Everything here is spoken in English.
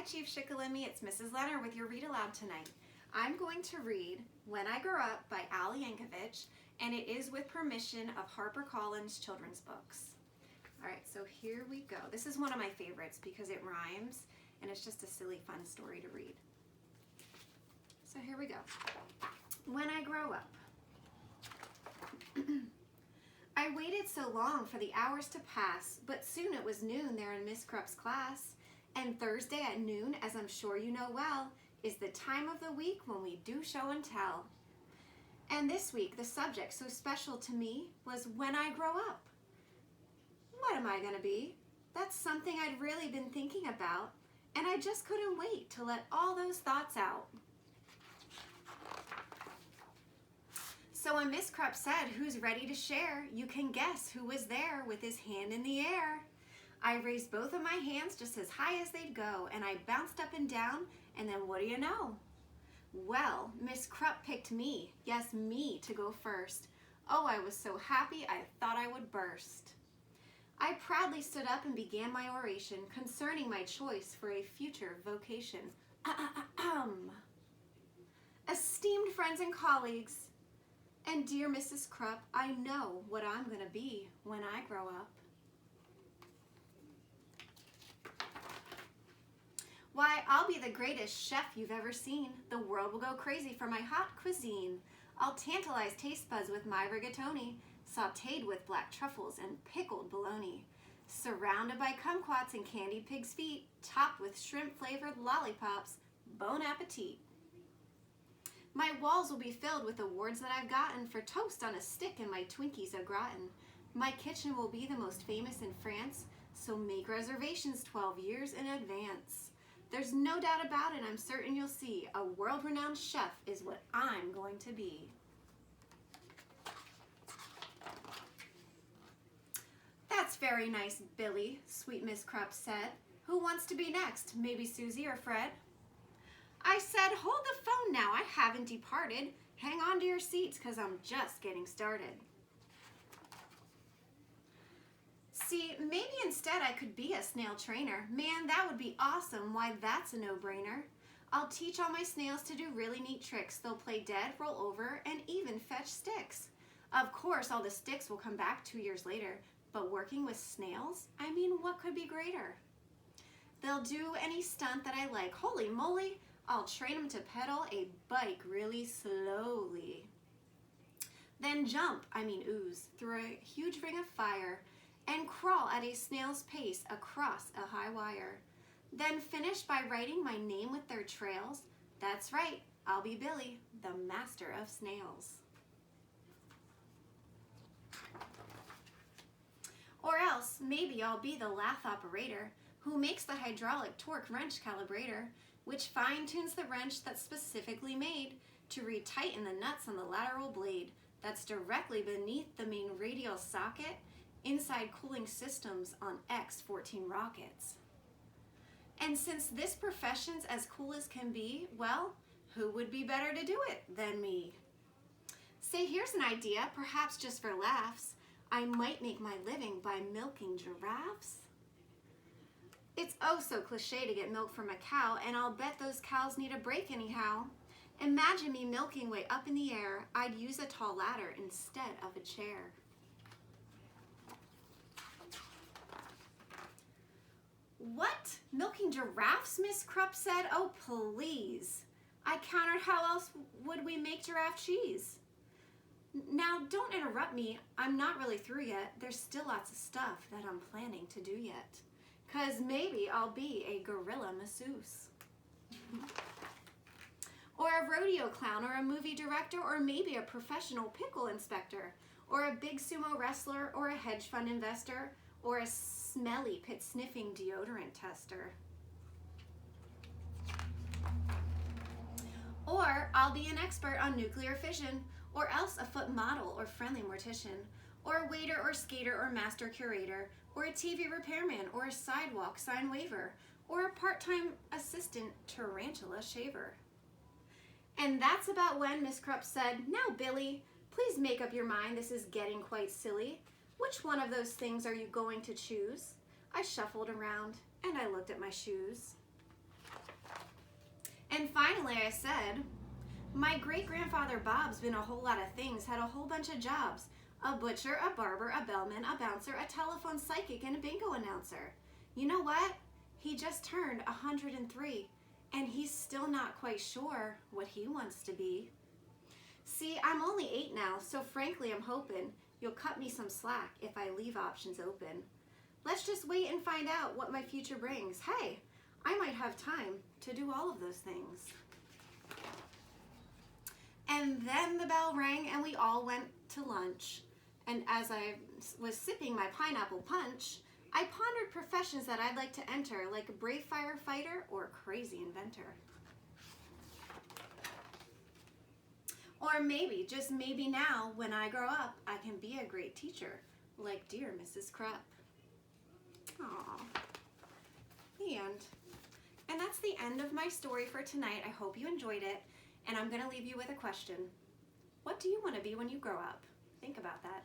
Chief Shikellamy, it's Mrs. Lenner with your Read Aloud tonight. I'm going to read When I Grow Up by Ali Yankovic, and it is with permission of HarperCollins Children's Books. All right, so here we go. This is one of my favorites because it rhymes, and it's just a silly, fun story to read. So here we go. When I Grow Up. I waited so long for the hours to pass, but soon it was noon there in Miss Krupp's class. And Thursday at noon, as I'm sure you know well, is the time of the week when we do show and tell. And this week, the subject so special to me was when I grow up. What am I going to be? That's something I'd really been thinking about, and I just couldn't wait to let all those thoughts out. So when Miss Krupp said, "Who's ready to share?" you can guess who was there with his hand in the air. I raised both of my hands just as high as they'd go, and I bounced up and down, and then what do you know? Well, Miss Krupp picked me, yes, me, to go first. Oh, I was so happy I thought I would burst. I proudly stood up and began my oration concerning my choice for a future vocation. Esteemed friends and colleagues, and dear Mrs. Krupp, I know what I'm going to be when I grow up. Why, I'll be the greatest chef you've ever seen. The world will go crazy for my hot cuisine. I'll tantalize taste buds with my rigatoni, sautéed with black truffles and pickled bologna, surrounded by kumquats and candied pig's feet, topped with shrimp-flavored lollipops. Bon appetit. My walls will be filled with awards that I've gotten for toast on a stick and my Twinkies au gratin. My kitchen will be the most famous in France, so make reservations 12 years in advance. There's no doubt about it, I'm certain you'll see. A world-renowned chef is what I'm going to be. That's very nice, Billy, sweet Miss Krupp said. Who wants to be next? Maybe Susie or Fred? I said, hold the phone now, I haven't departed. Hang on to your seats, 'cause I'm just getting started. See, maybe instead I could be a snail trainer. Man, that would be awesome. Why, that's a no-brainer. I'll teach all my snails to do really neat tricks. They'll play dead, roll over, and even fetch sticks. Of course, all the sticks will come back 2 years later, but working with snails, I mean, what could be greater? They'll do any stunt that I like. Holy moly, I'll train them to pedal a bike really slowly. Then jump, ooze, through a huge ring of fire, and crawl at a snail's pace across a high wire. Then finish by writing my name with their trails. That's right, I'll be Billy, the master of snails. Or else, maybe I'll be the lathe operator who makes the hydraulic torque wrench calibrator, which fine-tunes the wrench that's specifically made to retighten the nuts on the lateral blade that's directly beneath the main radial socket inside cooling systems on X-14 rockets. And since this profession's as cool as can be, well, who would be better to do it than me? Say, here's an idea, perhaps just for laughs. I might make my living by milking giraffes. It's oh so cliche to get milk from a cow, and I'll bet those cows need a break anyhow. Imagine me milking way up in the air. I'd use a tall ladder instead of a chair. What? Milking giraffes? Miss Krupp said. Oh, please. I countered, how else would we make giraffe cheese? Now, don't interrupt me. I'm not really through yet. There's still lots of stuff that I'm planning to do yet. 'Cause maybe I'll be a gorilla masseuse. Or a rodeo clown, or a movie director, or maybe a professional pickle inspector, or a big sumo wrestler, or a hedge fund investor, or a smelly pit-sniffing deodorant tester. Or I'll be an expert on nuclear fission, or else a foot model or friendly mortician, or a waiter or skater or master curator, or a TV repairman, or a sidewalk sign waiver, or a part-time assistant tarantula shaver. And that's about when Miss Krupp said, now Billy, please make up your mind, this is getting quite silly. Which one of those things are you going to choose? I shuffled around and I looked at my shoes. And finally I said, my great-grandfather Bob's been a whole lot of things, had a whole bunch of jobs. A butcher, a barber, a bellman, a bouncer, a telephone psychic, and a bingo announcer. You know what? He just turned 103, and he's still not quite sure what he wants to be. See, I'm only 8 now, so frankly I'm hoping you'll cut me some slack if I leave options open. Let's just wait and find out what my future brings. Hey, I might have time to do all of those things. And then the bell rang and we all went to lunch. And as I was sipping my pineapple punch, I pondered professions that I'd like to enter, like a brave firefighter or a crazy inventor. Or maybe, just maybe now, when I grow up, I can be a great teacher, like dear Mrs. Krupp. Aww. The end. And that's the end of my story for tonight. I hope you enjoyed it. And I'm going to leave you with a question. What do you want to be when you grow up? Think about that.